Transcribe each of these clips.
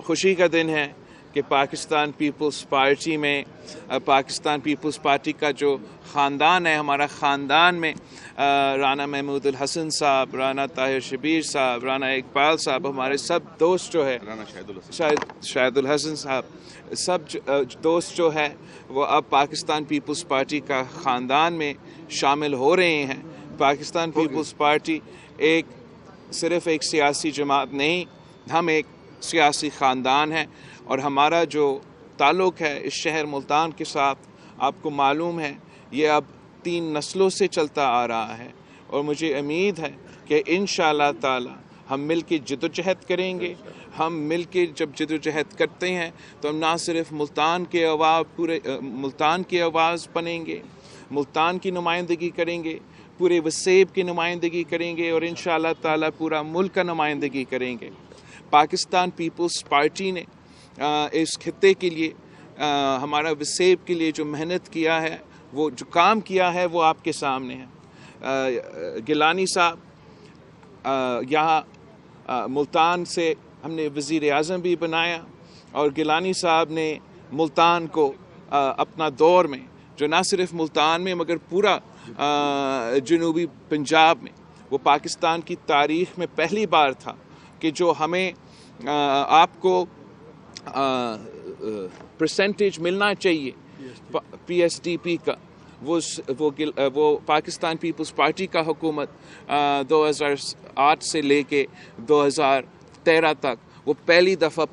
خوشی کا دن ہے کہ پاکستان پیپلز پارٹی میں پاکستان پیپلز پارٹی کا جو خاندان ہے، ہمارا خاندان میں رانا محمود الحسن صاحب، رانا طاہر شبیر صاحب، رانا اقبال صاحب، ہمارے سب دوست جو ہے، شاہد الحسن صاحب، سب دوست جو ہے وہ اب پاکستان پیپلز پارٹی کا خاندان میں شامل ہو رہے ہیں۔ پاکستان پیپلز پارٹی صرف ایک سیاسی جماعت نہیں، ہم ایک سیاسی خاندان ہے، اور ہمارا جو تعلق ہے اس شہر ملتان کے ساتھ آپ کو معلوم ہے یہ اب 3 نسلوں سے چلتا آ رہا ہے، اور مجھے امید ہے کہ انشاءاللہ تعالی ہم مل کے جدوجہد کریں گے۔ ہم مل کے جب جدوجہد کرتے ہیں تو ہم نہ صرف ملتان کے پورے ملتان کی آواز بنیں گے، ملتان کی نمائندگی کریں گے، پورے وسیب کی نمائندگی کریں گے، اور انشاءاللہ تعالی پورا ملک کا نمائندگی کریں گے۔ پاکستان پیپلز پارٹی نے اس خطے کے لیے ہمارا وسیب کے لیے جو محنت کیا ہے، وہ جو کام کیا ہے، وہ آپ کے سامنے ہے۔ گیلانی صاحب یہاں ملتان سے ہم نے وزیر اعظم بھی بنایا، اور گیلانی صاحب نے ملتان کو اپنا دور میں، جو نہ صرف ملتان میں مگر پورا جنوبی پنجاب میں، وہ پاکستان کی تاریخ میں پہلی بار تھا کہ جو ہمیں آپ کو پرسنٹیج ملنا چاہیے پی ایس ڈی پی کا، وہ پاکستان پیپلز پارٹی کا حکومت 2008 سے لے کے 2013 تک وہ پہلی دفعہ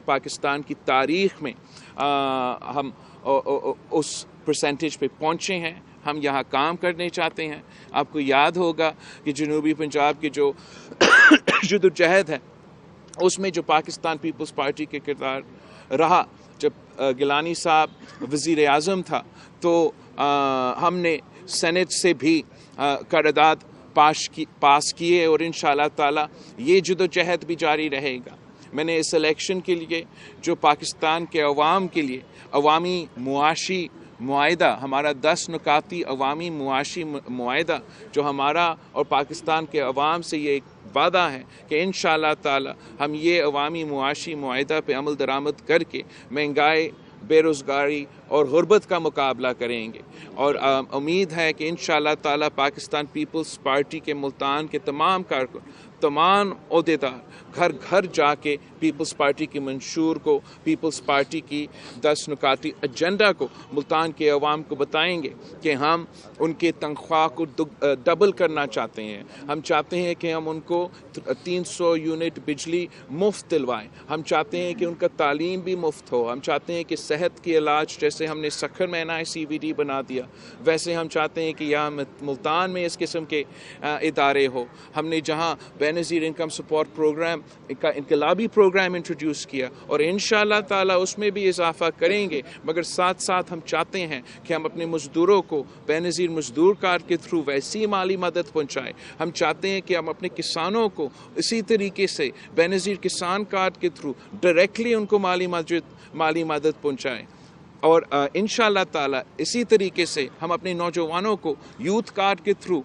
پاکستان کی تاریخ میں ہم اس پرسنٹیج پہ پہنچے ہیں۔ ہم یہاں کام کرنے چاہتے ہیں۔ آپ کو یاد ہوگا کہ جنوبی پنجاب کے جو جدوجہد ہے اس میں جو پاکستان پیپلز پارٹی کے کردار رہا، جب گیلانی صاحب وزیر اعظم تھا تو ہم نے سینٹ سے بھی قرارداد پاس کیے، اور انشاءاللہ تعالی یہ جدوجہد بھی جاری رہے گا۔ میں نے اس الیکشن کے لیے جو پاکستان کے عوام کے لیے عوامی معاشی معاہدہ، ہمارا 10 نکاتی عوامی معاشی معاہدہ جو ہمارا اور پاکستان کے عوام سے یہ ایک وعدہ ہے کہ انشاءاللہ تعالی ہم یہ عوامی معاشی معاہدہ پہ عمل درآمد کر کے مہنگائی، بے روزگاری اور غربت کا مقابلہ کریں گے، اور امید ہے کہ انشاءاللہ تعالی پاکستان پیپلز پارٹی کے ملتان کے تمام کارکن، تمام عہدیدار گھر گھر جا کے پیپلز پارٹی کی منشور کو، پیپلز پارٹی کی 10 نکاتی ایجنڈا کو ملتان کے عوام کو بتائیں گے کہ ہم ان کے تنخواہ کو ڈبل کرنا چاہتے ہیں۔ ہم چاہتے ہیں کہ ہم ان کو 300 یونٹ بجلی مفت دلوائیں۔ ہم چاہتے ہیں کہ ان کا تعلیم بھی مفت ہو۔ ہم چاہتے ہیں کہ صحت کے علاج، جیسے ہم نے سکھر میں NICVD بنا دیا، ویسے ہم چاہتے ہیں کہ یہاں ملتان میں اس قسم کے ادارے ہو۔ ہم نے جہاں بے نظیر انکم سپورٹ پروگرام کا انقلابی پروگرام انٹروڈیوس کیا، اور انشاءاللہ تعالی اس میں بھی اضافہ کریں گے، مگر ساتھ ساتھ ہم چاہتے ہیں کہ ہم اپنے مزدوروں کو بے نظیر مزدور کارڈ کے تھرو ویسی مالی مدد پہنچائیں۔ ہم چاہتے ہیں کہ ہم اپنے کسانوں کو اسی طریقے سے بے نظیر کسان کارڈ کے تھرو ڈائریکٹلی ان کو مالی مدد پہنچائیں، اور انشاءاللہ تعالی اسی طریقے سے ہم اپنے نوجوانوں کو یوتھ کارڈ کے تھرو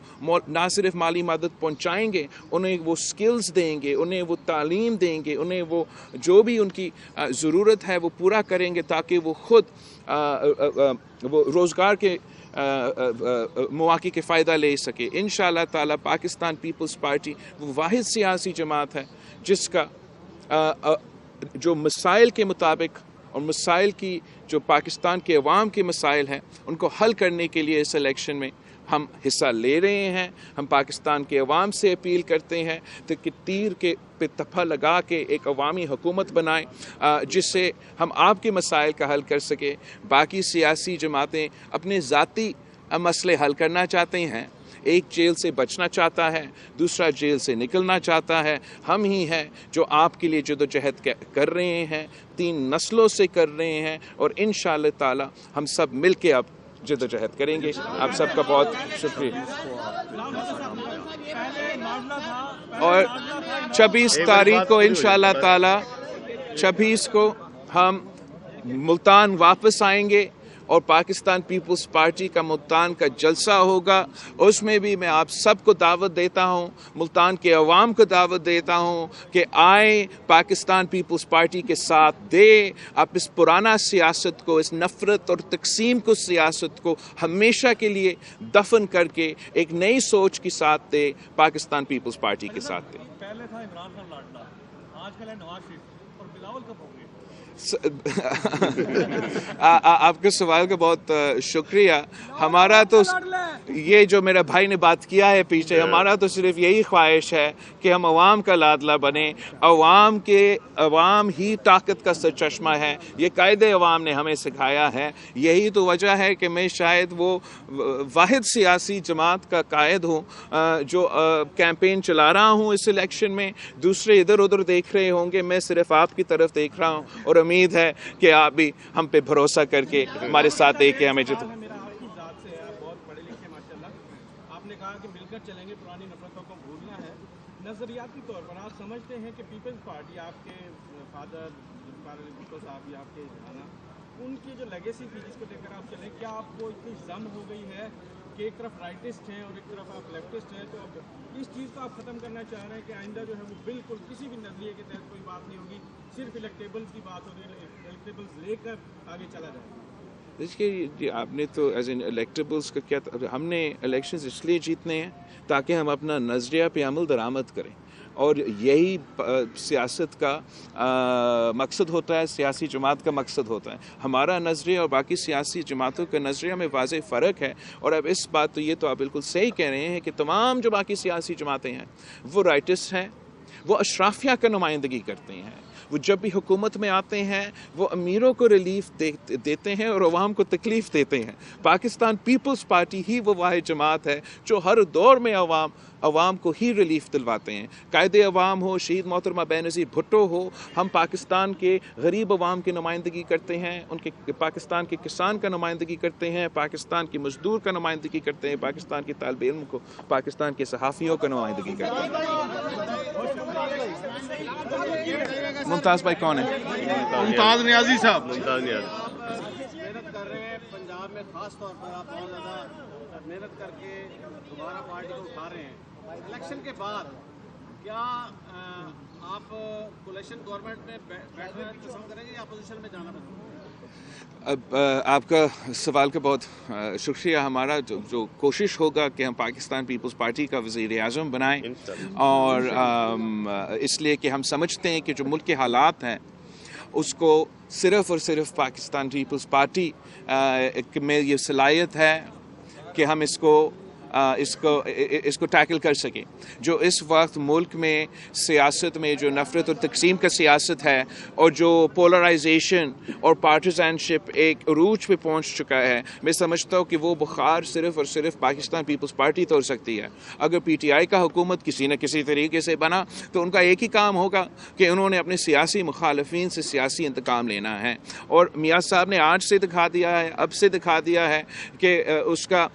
نہ صرف مالی مدد پہنچائیں گے، انہیں وہ سکلز دیں گے، انہیں وہ تعلیم دیں گے، انہیں وہ جو بھی ان کی ضرورت ہے وہ پورا کریں گے، تاکہ وہ خود وہ روزگار کے مواقع کے فائدہ لے سکے۔ انشاءاللہ تعالی پاکستان پیپلز پارٹی وہ واحد سیاسی جماعت ہے جس کا جو مسائل کے مطابق، اور مسائل کی جو پاکستان کے عوام کے مسائل ہیں ان کو حل کرنے کے لیے اس الیکشن میں ہم حصہ لے رہے ہیں۔ ہم پاکستان کے عوام سے اپیل کرتے ہیں کہ تیر کے پہ تپا لگا کے ایک عوامی حکومت بنائیں جس سے ہم آپ کے مسائل کا حل کر سکیں۔ باقی سیاسی جماعتیں اپنے ذاتی مسئلے حل کرنا چاہتے ہیں، ایک جیل سے بچنا چاہتا ہے، دوسرا جیل سے نکلنا چاہتا ہے۔ ہم ہی ہیں جو آپ کے لیے جدوجہد کر رہے ہیں، 3 نسلوں سے کر رہے ہیں، اور انشاءاللہ تعالی ہم سب مل کے اب جدوجہد کریں گے۔ آپ سب کا بہت شکریہ۔ اور 26 تاریخ کو انشاءاللہ تعالی 26 کو ہم ملتان واپس آئیں گے، اور پاکستان پیپلز پارٹی کا ملتان کا جلسہ ہوگا. اس میں بھی میں آپ سب کو دعوت دیتا ہوں, ملتان کے عوام کو دعوت دیتا ہوں کہ آئیں پاکستان پیپلز پارٹی کے ساتھ دے. آپ اس پرانا سیاست کو, اس نفرت اور تقسیم کو سیاست کو ہمیشہ کے لیے دفن کر کے ایک نئی سوچ کے ساتھ دے, پاکستان پیپلز پارٹی کے ساتھ دے. پہلے تھا عمران خان لاڈلا, آج کل ہے نواز شریف, اور بلاول کب ہو گئے؟ آپ کے سوال کا بہت شکریہ. ہمارا تو یہ جو میرا بھائی نے بات کیا ہے پیچھے, ہمارا تو صرف یہی خواہش ہے کہ ہم عوام کا لاڈلا بنیں. عوام ہی طاقت کا سرچشمہ ہے, یہ قائد عوام نے ہمیں سکھایا ہے. یہی تو وجہ ہے کہ میں شاید وہ واحد سیاسی جماعت کا قائد ہوں جو کیمپین چلا رہا ہوں اس الیکشن میں. دوسرے ادھر ادھر دیکھ رہے ہوں گے, میں صرف آپ کی طرف دیکھ رہا ہوں, اور امید ہے کہ آپ بھی ہم پہ بھروسہ کر کے ہمارے ساتھ دے کے ہمیں میرا آپ کی ذات سے ہے, آپ بہت پڑھے لکھے ماشاءاللہ. آپ نے کہا کہ مل کر چلیں گے, پرانی نفرتوں کو بھولنا ہے. نظریاتی طور پر آپ سمجھتے ہیں کہ پیپلز پارٹی, آپ کے فادر بھٹو صاحب یا آپ کے جانا, ان کی جو لیگیسی تھی جس کو لے کر آپ چلیں, کیا آپ کو اتنی ضم ہو گئی ہے کہ ایک طرف رائٹسٹ ہیں اور ایک طرف آپ لیفٹسٹ ہیں, تو اب اس چیز کو آپ ختم کرنا چاہ رہے ہیں کہ آئندہ جو ہے وہ بالکل کسی بھی نظریے کے تحت کوئی بات نہیں ہوگی, صرف الیکٹیبلز کی بات ہو رہی ہے, الیکٹیبلز لے کر آگے چلا جائے گا؟ دیکھیے, آپ نے تو ایز این الیکٹیبلس کا کیا, ہم نے الیکشنز اس لیے جیتنے ہیں تاکہ ہم اپنا نظریہ پہ عمل درآمد کریں, اور یہی سیاست کا مقصد ہوتا ہے, سیاسی جماعت کا مقصد ہوتا ہے. ہمارا نظریہ اور باقی سیاسی جماعتوں کا نظریہ میں واضح فرق ہے. اور اب اس بات تو یہ تو آپ بالکل صحیح کہہ رہے ہیں کہ تمام جو باقی سیاسی جماعتیں ہیں وہ رائٹسٹ ہیں, وہ اشرافیہ کا نمائندگی کرتے ہیں. وہ جب بھی حکومت میں آتے ہیں وہ امیروں کو ریلیف دیتے ہیں اور عوام کو تکلیف دیتے ہیں. پاکستان پیپلز پارٹی ہی وہ واحد جماعت ہے جو ہر دور میں عوام کو ہی ریلیف دلواتے ہیں. قائد عوام ہو, شہید محترمہ بینظیر بھٹو ہو, ہم پاکستان کے غریب عوام کی نمائندگی کرتے ہیں, ان کے پاکستان کے کسان کا نمائندگی کرتے ہیں, پاکستان کے مزدور کا نمائندگی کرتے ہیں, پاکستان کے طالب علم کو, پاکستان کے صحافیوں کا نمائندگی کرتے ہیں. ممتاز بھائی کون ہے؟ ممتاز نیازی صاحب. محنت کر رہے ہیں پنجاب میں, خاص طور پر آپ بہت زیادہ محنت کر کے دوبارہ پارٹی کو اٹھا رہے ہیں. الیکشن کے بعد کیا آپ کولیشن گورنمنٹ میں بیٹھنا پسند کریں گے یا اپوزیشن میں جانا پسند کریں گے؟ اب آپ کا سوال کا بہت شکریہ. ہمارا جو کوشش ہوگا کہ ہم پاکستان پیپلز پارٹی کا وزیر اعظم بنائیں, اور اس لیے کہ ہم سمجھتے ہیں کہ جو ملک کے حالات ہیں اس کو صرف اور صرف پاکستان پیپلز پارٹی میں یہ صلاحیت ہے کہ ہم اس کو ٹیکل کر سکیں. جو اس وقت ملک میں سیاست میں جو نفرت اور تقسیم کا سیاست ہے, اور جو پولرائزیشن اور پارٹیزن شپ ایک عروج پہ پہنچ چکا ہے, میں سمجھتا ہوں کہ وہ بخار صرف اور صرف پاکستان پیپلز پارٹی توڑ سکتی ہے. اگر پی ٹی آئی کا حکومت کسی نہ کسی طریقے سے بنا تو ان کا ایک ہی کام ہوگا کہ انہوں نے اپنے سیاسی مخالفین سے سیاسی انتقام لینا ہے. اور میاں صاحب نے آج سے دکھا دیا ہے, اب سے دکھا دیا ہے کہ اس کا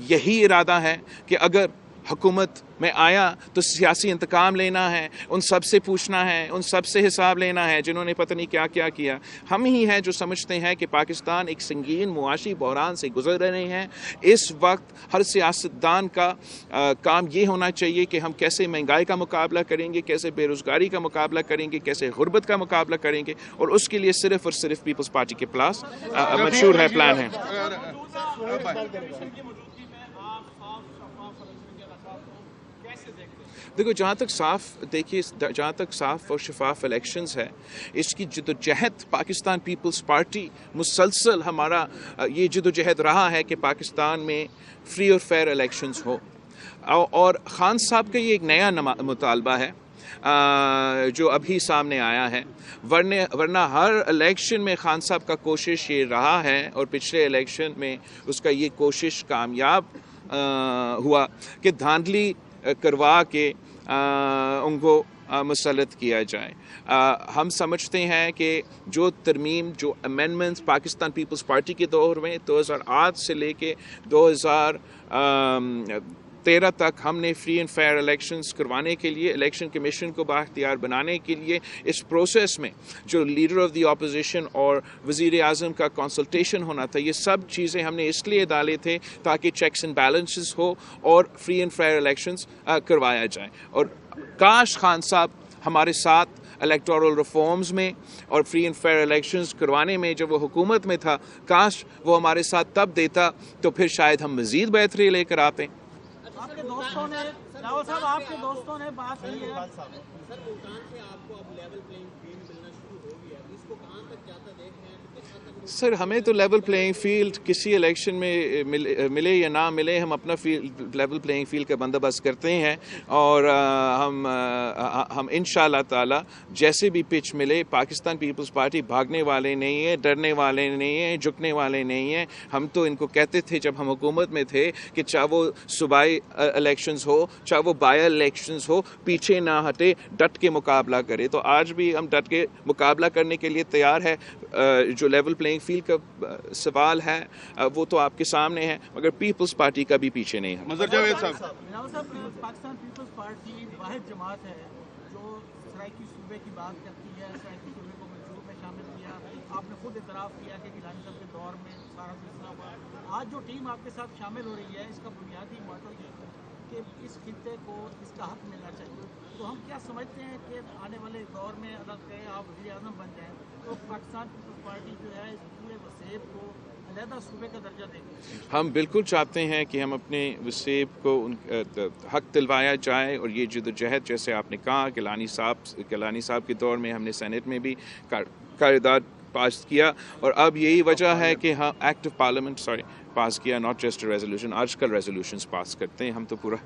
یہی ارادہ ہے کہ اگر حکومت میں آیا تو سیاسی انتقام لینا ہے, ان سب سے پوچھنا ہے, ان سب سے حساب لینا ہے جنہوں نے پتہ نہیں کیا کیا کیا. ہم ہی ہیں جو سمجھتے ہیں کہ پاکستان ایک سنگین معاشی بحران سے گزر رہے ہیں. اس وقت ہر سیاستدان کا کام یہ ہونا چاہیے کہ ہم کیسے مہنگائی کا مقابلہ کریں گے, کیسے بے روزگاری کا مقابلہ کریں گے, کیسے غربت کا مقابلہ کریں گے, اور اس کے لیے صرف اور صرف پیپلز پارٹی کے پاس منشور ہے, پلان ہے. دیکھو, جہاں تک صاف اور شفاف الیکشنز ہے, اس کی جدوجہد پاکستان پیپلز پارٹی مسلسل ہمارا یہ جدوجہد رہا ہے کہ پاکستان میں فری اور فیئر الیکشنز ہو. اور خان صاحب کا یہ ایک نیا مطالبہ ہے جو ابھی سامنے آیا ہے, ورنہ ہر الیکشن میں خان صاحب کا کوشش یہ رہا ہے, اور پچھلے الیکشن میں اس کا یہ کوشش کامیاب ہوا کہ دھاندلی کروا کے ان کو مسلط کیا جائے. ہم سمجھتے ہیں کہ جو ترمیم, جو امینڈمنٹس پاکستان پیپلز پارٹی کے دور میں 2008 سے لے کے 13 تک ہم نے فری اینڈ فیئر الیکشنز کروانے کے لیے الیکشن کمیشن کو بااختیار بنانے کے لیے اس پروسیس میں جو لیڈر آف دی اپوزیشن اور وزیر اعظم کا کنسلٹیشن ہونا تھا، یہ سب چیزیں ہم نے اس لیے ڈالے تھے تاکہ چیکس اینڈ بیلنسز ہو اور فری اینڈ فیئر الیکشنز کروایا جائے. اور کاش خان صاحب ہمارے ساتھ الیکٹورل ریفارمز میں اور فری اینڈ فیئر الیکشنز کروانے میں جب وہ حکومت میں تھا، کاش وہ ہمارے ساتھ تب دیتا تو پھر شاید ہم مزید بہتری لے کر آتے. آپ کے دوستوں نے راول صاحب آپ کے دوستوں نے بات کی ہے سر ملتان سے آپ کو اب لیول پلینگ فیلڈ ملنا شروع ہو گیا، اس کو کہاں تک جاتا دیکھ رہے ہیں؟ سر ہمیں تو لیول پلینگ فیلڈ کسی الیکشن میں ملے یا نہ ملے، ہم اپنا لیول پلینگ فیلڈ کا بندوبست کرتے ہیں اور ہم انشاءاللہ تعالی جیسے بھی پچ ملے، پاکستان پیپلز پارٹی بھاگنے والے نہیں ہیں، ڈرنے والے نہیں ہیں، جھکنے والے نہیں ہیں. ہم تو ان کو کہتے تھے جب ہم حکومت میں تھے کہ چاہے وہ صوبائی الیکشنز ہو چاہے وہ بائی الیکشنز ہو، پیچھے نہ ہٹے، ڈٹ کے مقابلہ کرے. تو آج بھی ہم ڈٹ کے مقابلہ کرنے کے لیے تیار ہے. جو لیول پلینگ فیلڈ کا سوال ہے وہ تو آپ کے سامنے ہے، مگر پیپلز پارٹی کا بھی پیچھے نہیں ہے. مظہر جاوید صاحب، پاکستان پیپلز پارٹی واحد جماعت ہے جو سرائیکی صوبے کی بات کرتی ہے، سرائیکی صوبے کو منصوبے میں شامل کیا. آپ نے خود اعتراف کیا کہ گیلانی صاحب کے دور میں سارا سلسلہ ہوا. آج جو ٹیم آپ کے ساتھ شامل ہو رہی ہے، اس کا بنیادی موٹو یہ ہے کہ اس خطے کو اس کا حق ملنا چاہیے. تو ہم کیا سمجھتے ہیں کہ آنے والے دور میں اگر کہ آپ وزیر اعظم بن جائیں تو پاکستان پیپلز پارٹی جو ہے اس پورے وسیب کو علیحدہ صوبے کا درجہ دے گی؟ ہم بالکل چاہتے ہیں کہ ہم اپنے وسیب کو حق دلوایا جائے، اور یہ جدوجہد جیسے آپ نے کہا گیلانی صاحب کے دور میں ہم نے سینٹ میں بھی قرارداد پاس کیا، اور اب یہی وجہ ہے کہ ہم ایکٹ آف پارلیمنٹ پاس کیا، ناٹ جسٹ ریزولوشن. آج کل ریزولوشنز پاس کرتے ہیں، ہم تو پورا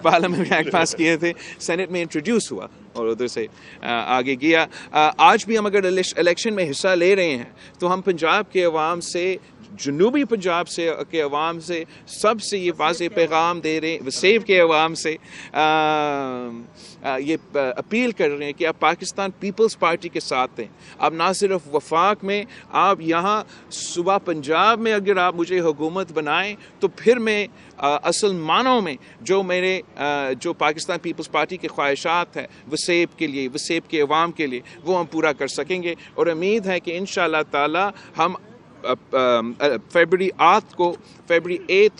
پارلیمنٹ ایکٹ پاس کیے تھے، سینٹ میں انٹروڈیوس ہوا اور ادھر سے آگے گیا. آج بھی ہم اگر الیکشن میں حصہ لے رہے ہیں تو ہم پنجاب کے عوام سے، جنوبی پنجاب کے عوام سے، سب سے یہ واضح پیغام دے رہے ہیں، وسیب کے عوام سے یہ اپیل کر رہے ہیں کہ آپ پاکستان پیپلز پارٹی کے ساتھ ہیں. اب نہ صرف وفاق میں، آپ یہاں صوبہ پنجاب میں اگر آپ مجھے حکومت بنائیں تو پھر میں اصل معنوں میں جو پاکستان پیپلز پارٹی کے خواہشات ہیں وسیب کے لیے، وسیب کے عوام کے لیے، وہ ہم پورا کر سکیں گے. اور امید ہے کہ انشاءاللہ تعالی ہم فیبرری 8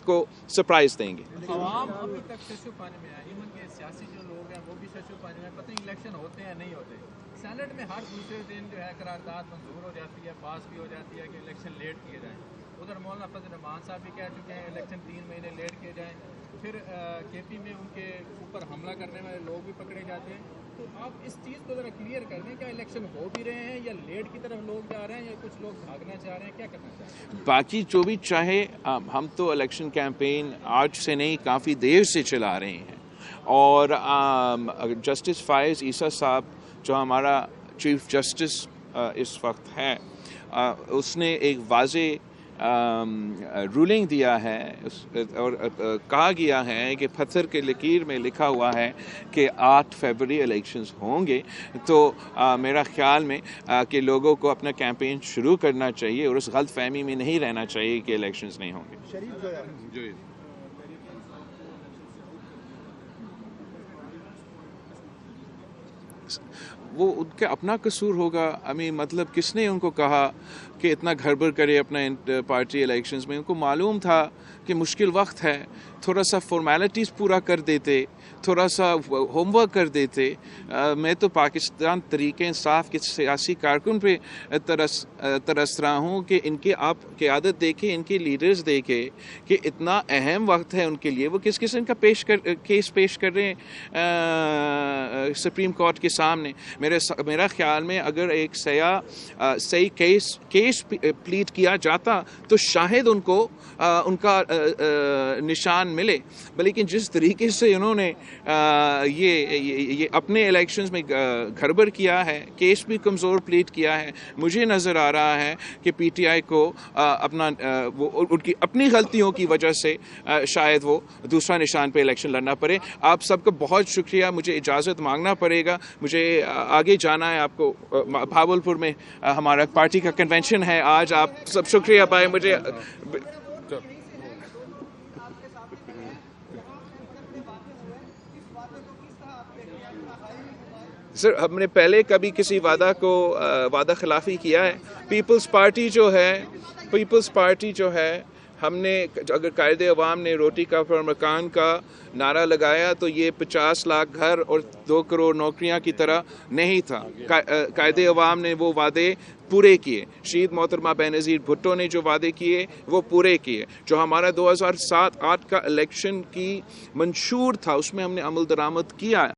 کو سرپرائز دیں گے. عوام ابھی تک ششو پانی میں ہے، ایون کہ سیاسی جو لوگ ہیں وہ بھی ششو پانی میں، پتہ نہیں الیکشن ہوتے ہیں نہیں ہوتے. سینٹ میں ہر دوسرے دن جو ہے قرارداد منظور ہو جاتی ہے، پاس بھی ہو جاتی ہے کہ الیکشن لیٹ کیے جائیں. ادھر مولانا فضل الرحمان صاحب بھی کہہ چکے ہیں الیکشن 3 مہینے لیٹ کیے جائیں. پھر کے پی میں ان کے اوپر حملہ کرنے والے لوگ بھی پکڑے جاتے ہیں. تو آپ اس چیز کو ذرا کلیئر کر دیں، کیا الیکشن ہو بھی رہے ہیں یا لیٹ کی طرف لوگ جا رہے ہیں یا کچھ لوگ بھاگنا چاہ رہے ہیں، کیا کرنا چاہ رہے ہیں؟ باقی جو بھی چاہے، ہم تو الیکشن کیمپین آج سے نہیں کافی دیر سے چلا رہے ہیں. اور جسٹس فائز عیسیٰ صاحب جو ہمارا چیف جسٹس اس وقت ہے، اس نے ایک واضح رولنگ دیا ہے اور کہا گیا ہے کہ پتھر کے لکیر میں لکھا ہوا ہے کہ 8 فروری الیکشنز ہوں گے. تو میرا خیال میں کہ لوگوں کو اپنا کیمپین شروع کرنا چاہیے اور اس غلط فہمی میں نہیں رہنا چاہیے کہ الیکشنز نہیں ہوں گے. وہ ان کا اپنا قصور ہوگا. مطلب کس نے ان کو کہا کہ اتنا گھڑبڑ کرے اپنا پارٹی الیکشنز میں؟ ان کو معلوم تھا کہ مشکل وقت ہے، تھوڑا سا فارمیلٹیز پورا کر دیتے، تھوڑا سا ہوم ورک کر دیتے. میں تو پاکستان تحریک انصاف کے سیاسی کارکن پہ ترس رہا ہوں کہ ان کی آپ قیادت دیکھیں، ان کے لیڈرز دیکھیں کہ اتنا اہم وقت ہے ان کے لیے، وہ کس قسم کا کیس پیش کر رہے ہیں سپریم کورٹ کے سامنے. میرا خیال میں اگر ایک صحیح کیس پلیٹ کیا جاتا تو شاید ان کا نشان ملے. لیکن جس طریقے سے انہوں نے یہ اپنے الیکشنز میں گڑبڑ کیا ہے، کیس بھی کمزور پلیٹ کیا ہے، مجھے نظر آ رہا ہے کہ پی ٹی آئی کو ان کی اپنی غلطیوں کی وجہ سے شاید وہ دوسرا نشان پہ الیکشن لڑنا پڑے. آپ سب کا بہت شکریہ. مجھے اجازت مانگنا پڑے گا، مجھے آگے جانا ہے. آپ کو بھاولپور میں ہمارا پارٹی کا کنونشن ہے آج. آپ سب شکریہ بھائی. مجھے سر ہم نے پہلے کبھی کسی وعدہ کو وعدہ خلافی کیا ہے؟ پیپلز پارٹی جو ہے ہم نے اگر قائد عوام نے روٹی کا پر مکان کا نعرہ لگایا تو یہ 50 لاکھ گھر اور 2 کروڑ نوکریاں کی طرح نہیں تھا. قائد عوام نے وہ وعدے پورے کیے. شہید محترمہ بینظیر بھٹو نے جو وعدے کیے وہ پورے کیے. جو ہمارا 2007-8 کا الیکشن کی منشور تھا اس میں ہم نے عمل درآمد کیا.